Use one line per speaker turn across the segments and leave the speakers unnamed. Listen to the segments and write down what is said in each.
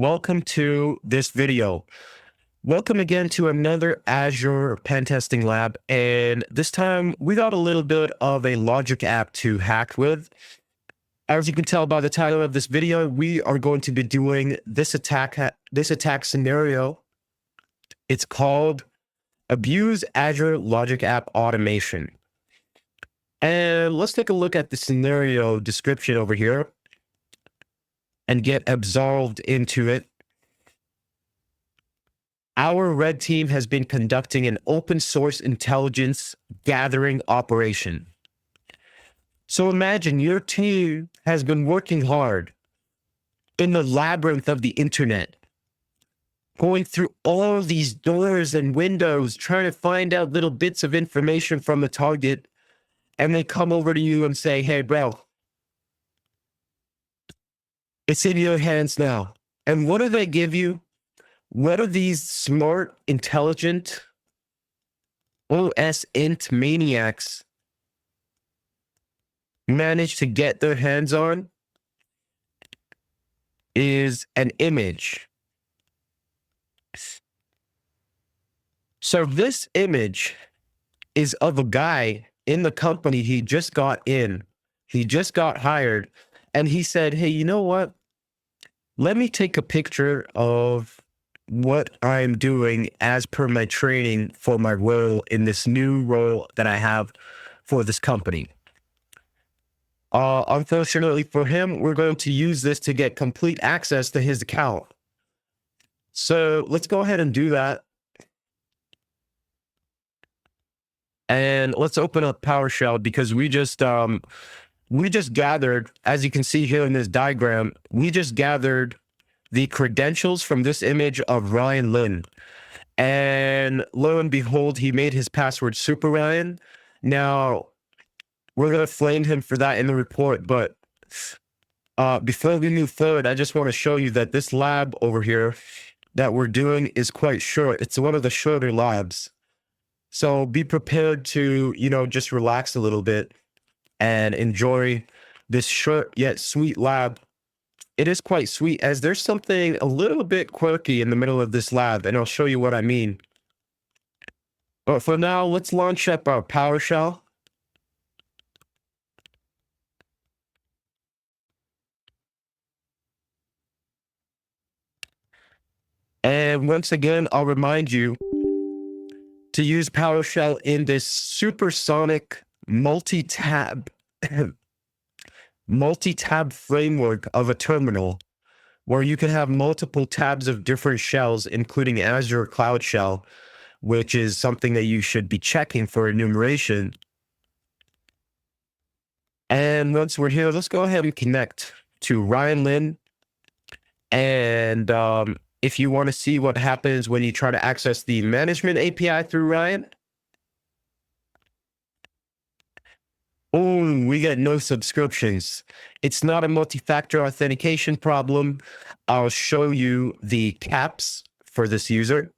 welcome to this video. Welcome again to another Azure pen testing lab. And this time we got a little bit of a Logic app to hack with. As you can tell by the title of this video, we are going to be doing this attack scenario. It's called Abuse Azure Logic App Automation. And let's take a look at the scenario description over here and get absolved into it. Our red team has been conducting an open source intelligence gathering operation. So imagine your team has been working hard in the labyrinth of the internet, going through all of these doors and windows, trying to find out little bits of information from the target. And they come over to you and say, hey, bro, it's in your hands now. And what do they give you? What are these smart, intelligent, OS int maniacs manage to get their hands on? Is an image. So this image is of a guy in the company. He just got in. He just got hired. And he said, hey, you know what? Let me take a picture of what I'm doing as per my training for my role in this new role that I have for this company. Unfortunately for him, we're going to use this to get complete access to his account. So let's go ahead and do that. And let's open up PowerShell because we just gathered, as you can see here in this diagram, we just gathered the credentials from this image of Ryan Lin. And lo and behold, he made his password Super Ryan. Now, we're going to flame him for that in the report. But before we move forward, I just want to show you that this lab over here that we're doing is quite short. It's one of the shorter labs. So be prepared to, just relax a little bit and enjoy this short yet sweet lab. It is quite sweet as there's something a little bit quirky in the middle of this lab, and I'll show you what I mean. But for now, let's launch up our PowerShell. And once again, I'll remind you to use PowerShell in this supersonic multi-tab framework of a terminal where you can have multiple tabs of different shells, including Azure Cloud Shell, which is something that you should be checking for enumeration. And once we're here, let's go ahead and connect to Ryan Lin. And if you want to see what happens when you try to access the management API through Ryan, oh, we get no subscriptions. It's not a multi-factor authentication problem. I'll show you the caps for this user.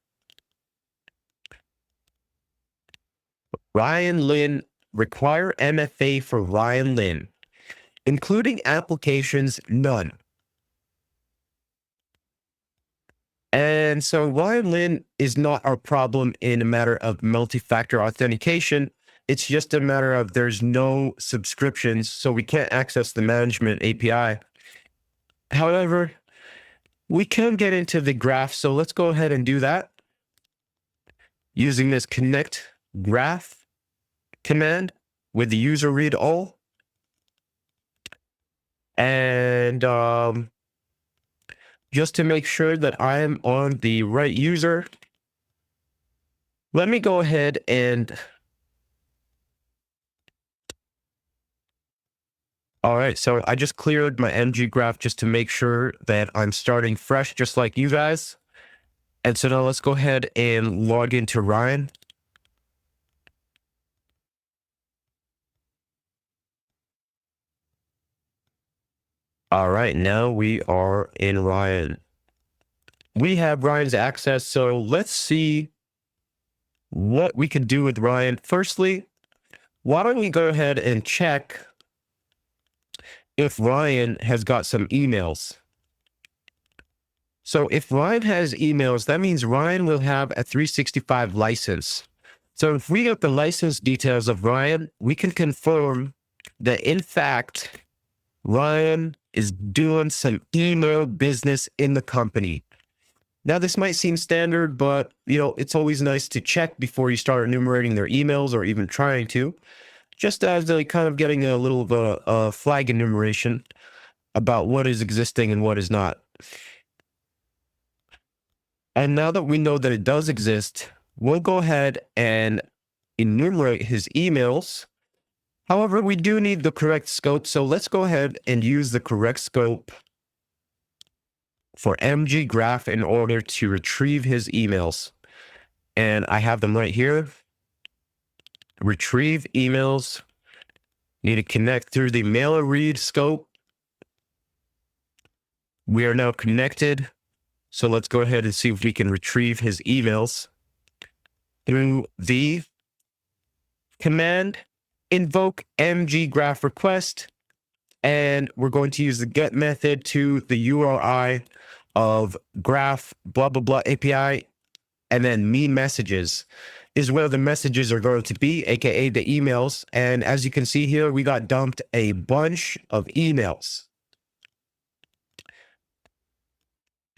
Ryan Lin, require MFA for Ryan Lin, including applications, none. And so Ryan Lin is not our problem in a matter of multi-factor authentication. It's just a matter of there's no subscriptions, so we can't access the management API. However, we can get into the graph, so let's go ahead and do that using this connect graph command with the user read all. And just to make sure that I am on the right user, let me go ahead and all right, so I just cleared my MG graph just to make sure that I'm starting fresh, just like you guys. And so now let's go ahead and log into Ryan. All right, now we are in Ryan. We have Ryan's access, so let's see what we can do with Ryan. Firstly, why don't we go ahead and check if Ryan has got some emails. So if Ryan has emails, that means Ryan will have a 365 license. So if we get the license details of Ryan, we can confirm that in fact, Ryan is doing some email business in the company. Now, this might seem standard, but it's always nice to check before you start enumerating their emails or even trying to, just as like kind of getting a little of a flag enumeration about what is existing and what is not. And now that we know that it does exist, we'll go ahead and enumerate his emails. However, we do need the correct scope, so let's go ahead and use the correct scope for mggraph in order to retrieve his emails. And I have them right here. Retrieve emails. Need to connect through the mailer read scope. We are now connected. So let's go ahead and see if we can retrieve his emails through the command invoke mggraph request. And we're going to use the get method to the URI of graph blah blah blah API, and then me messages is where the messages are going to be, aka the emails. And as you can see here, we got dumped a bunch of emails.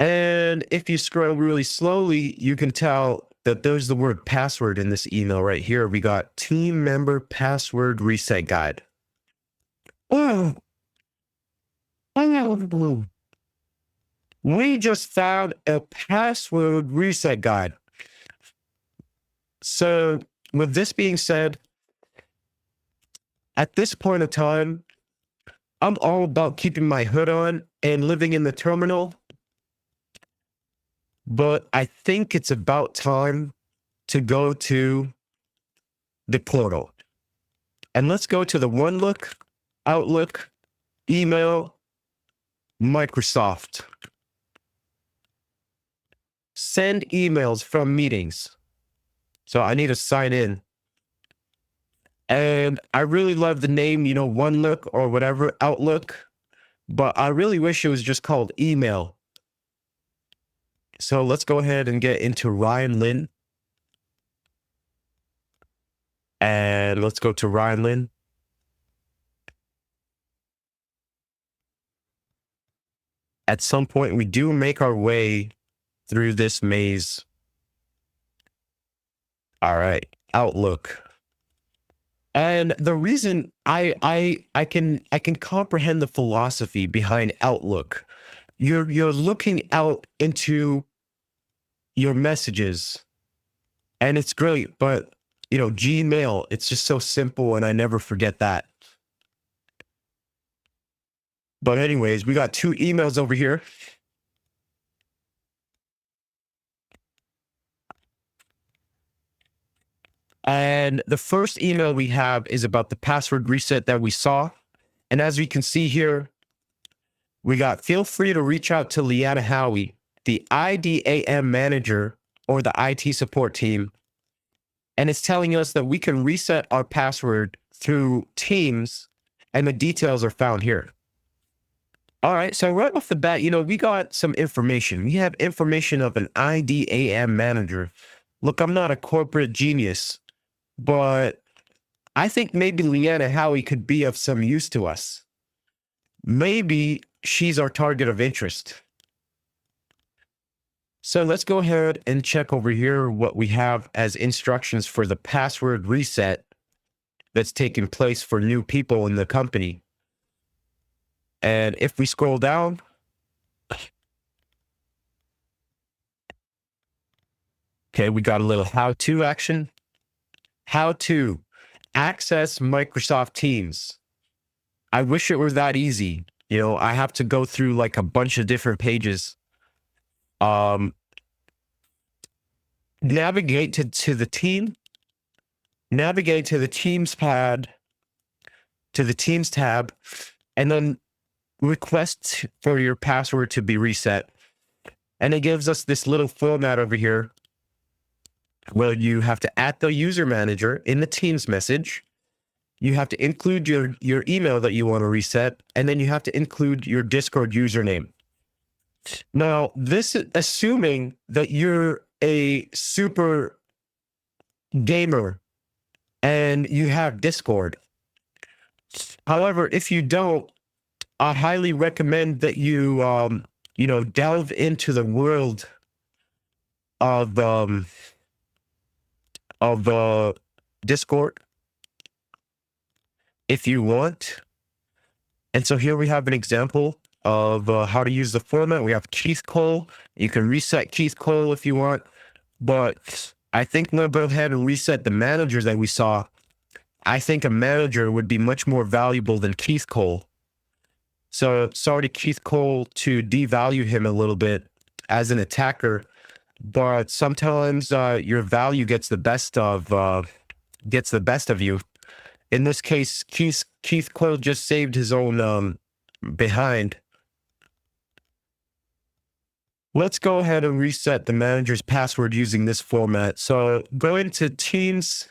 And if you scroll really slowly, you can tell that there's the word password in this email right here. We got team member password reset guide. Oh, we just found a password reset guide. So with this being said, at this point of time, I'm all about keeping my hood on and living in the terminal. But I think it's about time to go to the portal. And let's go to the OneLook, Outlook, email, Microsoft. Send emails from meetings. So I need to sign in. And I really love the name, OneLook or whatever, Outlook. But I really wish it was just called email. So let's go ahead and get into Ryan Lynn. And let's go to Ryan Lynn. At some point, we do make our way through this maze. All right, Outlook. And the reason I can comprehend the philosophy behind Outlook. You're looking out into your messages, and it's great, but Gmail, it's just so simple, and I never forget that. But anyways, we got 2 emails over here. And the first email we have is about the password reset that we saw. And as we can see here, we got, feel free to reach out to Leanna Howie, the IDAM manager or the IT support team. And it's telling us that we can reset our password through Teams, and the details are found here. All right, so right off the bat, we got some information. We have information of an IDAM manager. Look, I'm not a corporate genius, but I think maybe Leanna Howie could be of some use to us. Maybe she's our target of interest. So let's go ahead and check over here what we have as instructions for the password reset that's taking place for new people in the company. And if we scroll down, okay, we got a little how-to action. How to access Microsoft Teams. I wish it were that easy. I have to go through like a bunch of different pages. Navigate to the team. Navigate to the Teams pad, to the Teams tab, and then request for your password to be reset. And it gives us this little format over here where you have to add the user manager in the Teams message. You have to include your email that you want to reset, and then you have to include your Discord username. Now, this is assuming that you're a super gamer and you have Discord. However, if you don't, I highly recommend that you delve into the world of Discord if you want. And so here we have an example of how to use the format. We have Keith Cole. You can reset Keith Cole if you want, but I think I'm gonna go ahead and reset the managers that we saw. I think a manager would be much more valuable than Keith Cole. So sorry to Keith Cole to devalue him a little bit as an attacker, but sometimes your value gets the best of you. In this case, Keith Cole just saved his own behind. Let's go ahead and reset the manager's password using this format. So go into Teams.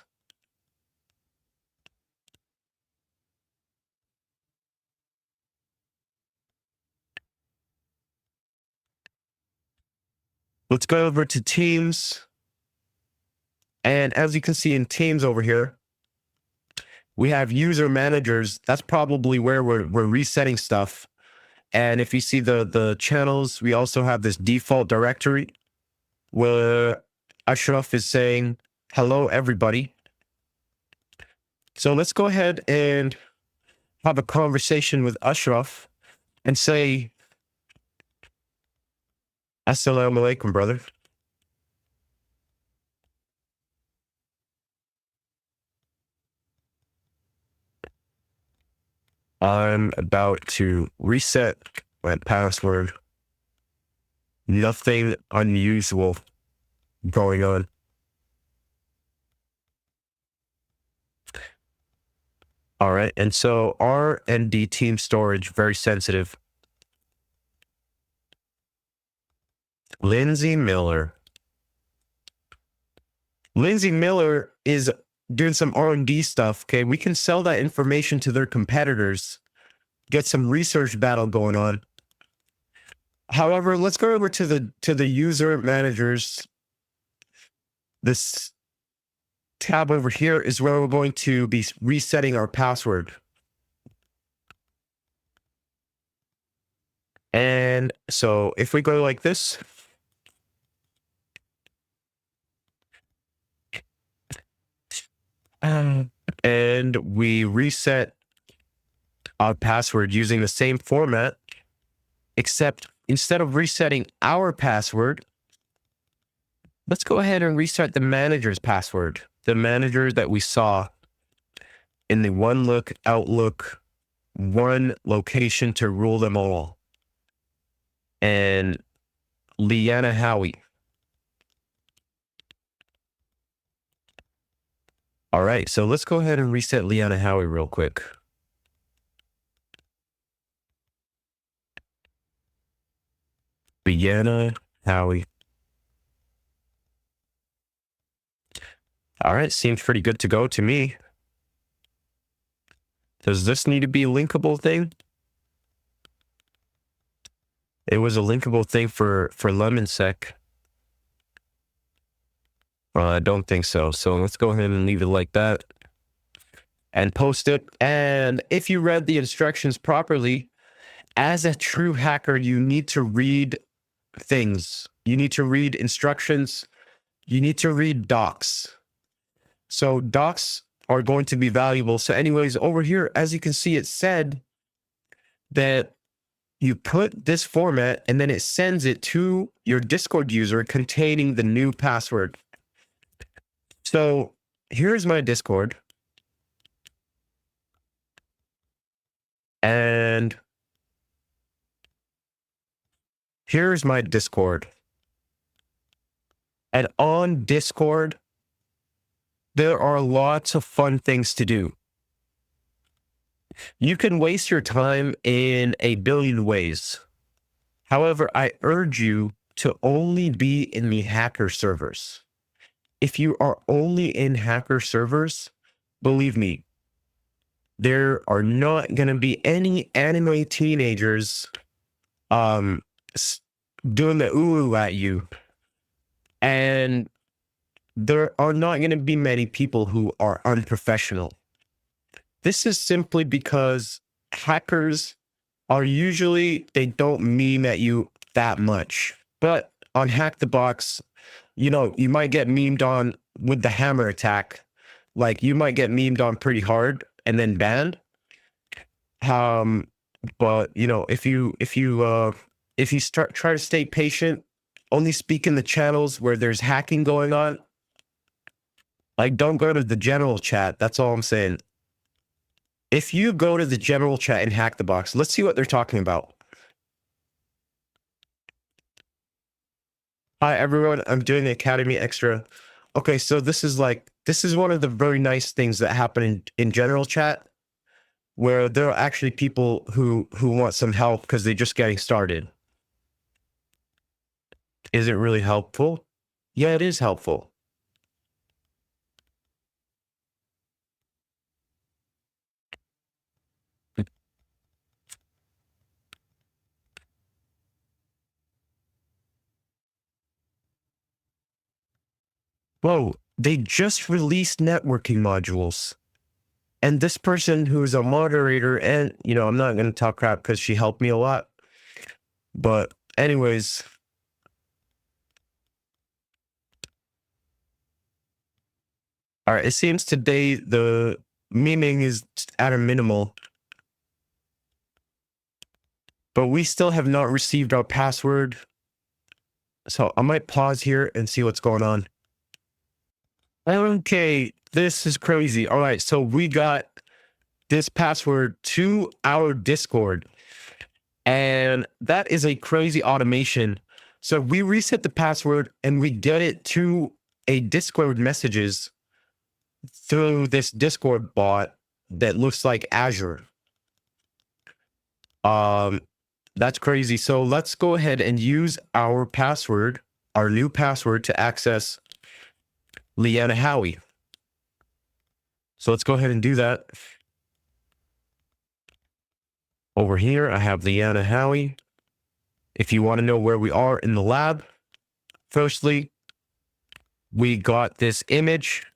Let's go over to Teams. And as you can see in Teams over here, we have user managers. That's probably where we're resetting stuff. And if you see the channels, we also have this default directory where Ashraf is saying, hello, everybody. So let's go ahead and have a conversation with Ashraf and say, Assalamu alaikum, brother. I'm about to reset my password. Nothing unusual going on. All right. And so R and D team storage, very sensitive. Lindsay Miller. Lindsay Miller is doing some R&D stuff. Okay. We can sell that information to their competitors, get some research battle going on. However, let's go over to the user managers. This tab over here is where we're going to be resetting our password. And so if we go like this, and we reset our password using the same format, except instead of resetting our password, let's go ahead and reset the manager's password, the manager that we saw in the one look Outlook, one location to rule them all. And Leanna Howie. All right, so let's go ahead and reset Leanna Howie real quick. Leanna Howie. All right, seems pretty good to go to me. Does this need to be a linkable thing? It was a linkable thing for LemonSec. I don't think so. So let's go ahead and leave it like that and post it. And if you read the instructions properly, as a true hacker, you need to read things. You need to read instructions. You need to read docs. So docs are going to be valuable. So anyways, over here, as you can see, it said that you put this format and then it sends it to your Discord user containing the new password. So here's my Discord. And here's my Discord. And on Discord, there are lots of fun things to do. You can waste your time in a billion ways. However, I urge you to only be in the hacker servers. If you are only in hacker servers, believe me, there are not going to be any anime teenagers doing the ooh at you. And there are not going to be many people who are unprofessional. This is simply because hackers are usually, they don't meme at you that much. But on Hack the Box, you know, you might get memed on with the hammer attack. Like you might get memed on pretty hard and then banned. Um, but you know, if you start try to stay patient, only speak in the channels where there's hacking going on. Like, don't go to the general chat. That's all I'm saying. If you go to the general chat and Hack the Box, let's see what they're talking about. Hi everyone, I'm doing the Academy Extra. Okay, so this is one of the very nice things that happen in general chat, where there are actually people who want some help because they're just getting started. Is it really helpful? Yeah, it is helpful. Whoa, they just released networking modules. And this person who's a moderator, and you know, I'm not going to talk crap because she helped me a lot. But anyways, all right, it seems today the memeing is at a minimal, but we still have not received our password. So I might pause here and see what's going on. Okay, this is crazy. All right, so we got this password to our Discord, and that is a crazy automation. So we reset the password and we get it to a Discord messages through this Discord bot that looks like Azure. Um, that's crazy. So let's go ahead and use our password, our new password, to access Leanna Howie. So let's go ahead and do that. Over here, I have Leanna Howie. If you want to know where we are in the lab, firstly, we got this image.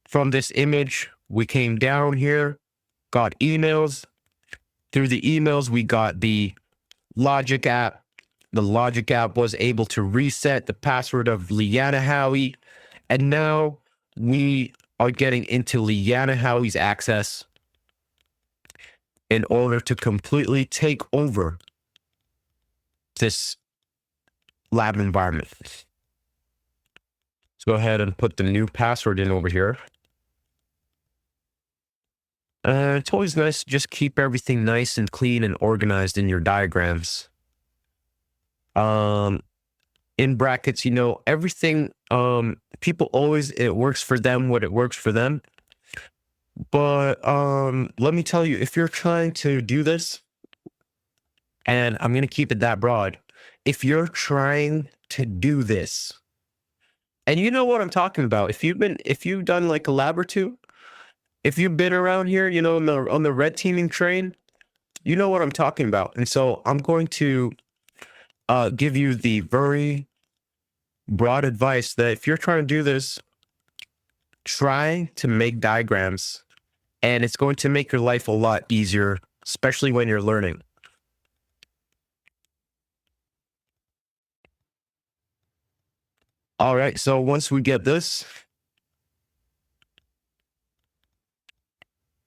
From this image, we came down here, got emails. Through the emails, we got the Logic App. The Logic App was able to reset the password of Leanna Howie. And now we are getting into Leanna Howie's access in order to completely take over this lab environment. Let's go ahead and put the new password in over here. It's always nice to just keep everything nice and clean and organized in your diagrams. In brackets, you know, everything, people always, it works for them what it works for them. But let me tell you, if you're trying to do this, and I'm going to keep it that broad, if you're trying to do this, and you know what I'm talking about, if you've done like a lab or two, if you've been around here, you know, on the red teaming train, you know what I'm talking about. And so I'm going to give you the very broad advice that if you're trying to do this, try to make diagrams, and it's going to make your life a lot easier, especially when you're learning. All right, so once we get this,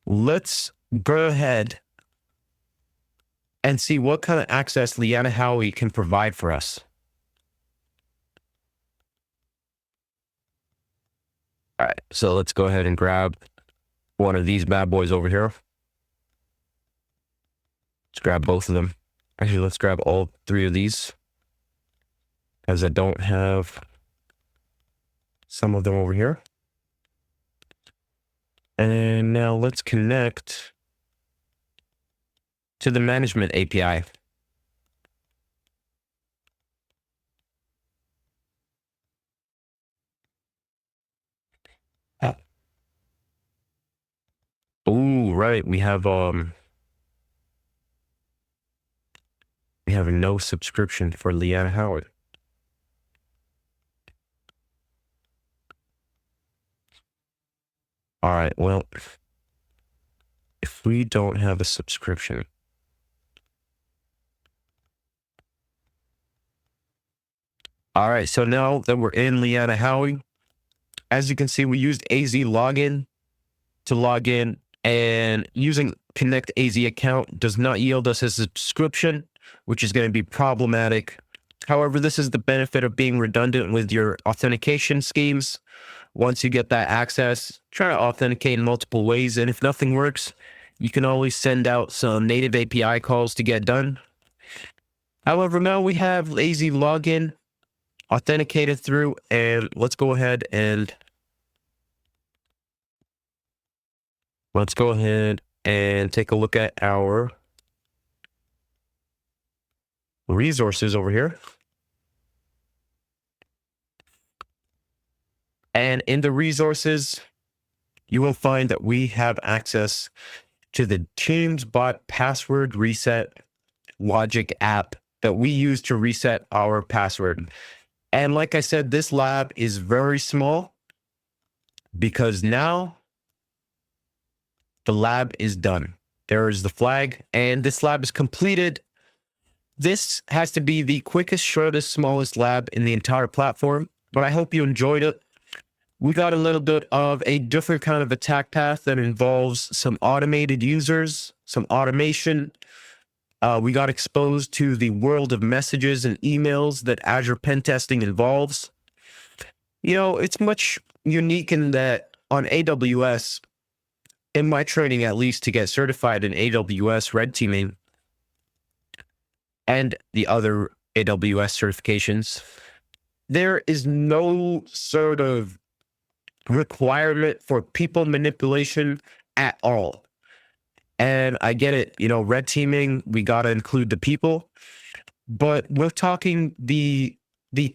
let's go ahead and see what kind of access Leanna Howie can provide for us. All right, so let's go ahead and grab one of these bad boys over here. Let's grab both of them. Actually, let's grab all three of these, as I don't have some of them over here. And now let's connect to the management API. Oh, right. We have We have no subscription for Leanna Howard. All right, well, if we don't have a subscription, all right, so now that we're in Leanna Howie, as you can see, we used AZ login to log in, and using Connect AZ account does not yield us a subscription, which is going to be problematic. However, this is the benefit of being redundant with your authentication schemes. Once you get that access, try to authenticate in multiple ways, and if nothing works, you can always send out some native API calls to get done. However, now we have AZ login authenticated through, and let's go ahead and take a look at our resources over here. And in the resources, you will find that we have access to the TeamsBot password reset logic app that we use to reset our password. And like I said, this lab is very small because now the lab is done. There is the flag, and this lab is completed. This has to be the quickest, shortest, smallest lab in the entire platform, but I hope you enjoyed it. We got a little bit of a different kind of attack path that involves some automated users, some automation. We got exposed to the world of messages and emails that Azure pen testing involves. You know, it's much unique in that on AWS, in my training at least to get certified in AWS red teaming and the other AWS certifications, there is no sort of requirement for people manipulation at all. And I get it, you know, red teaming, we got to include the people, but we're talking the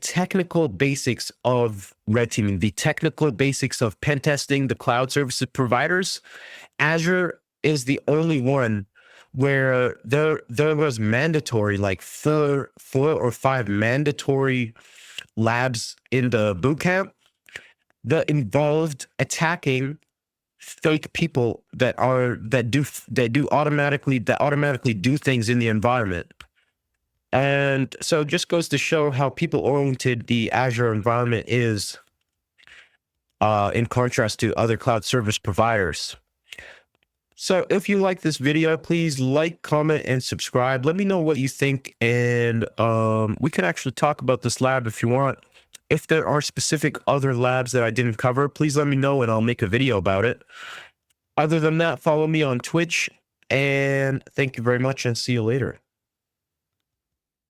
technical basics of red teaming, the technical basics of pen testing, the cloud services providers. Azure is the only one where there was mandatory, like four or five mandatory labs in the bootcamp that involved attacking fake people that automatically do things in the environment. And so it just goes to show how people oriented the Azure environment is in contrast to other cloud service providers. So if you like this video, please like, comment, and subscribe. Let me know what you think, and we can actually talk about this lab if you want. If there are specific other labs that I didn't cover, please let me know and I'll make a video about it. Other than that, follow me on Twitch, and thank you very much and see you later.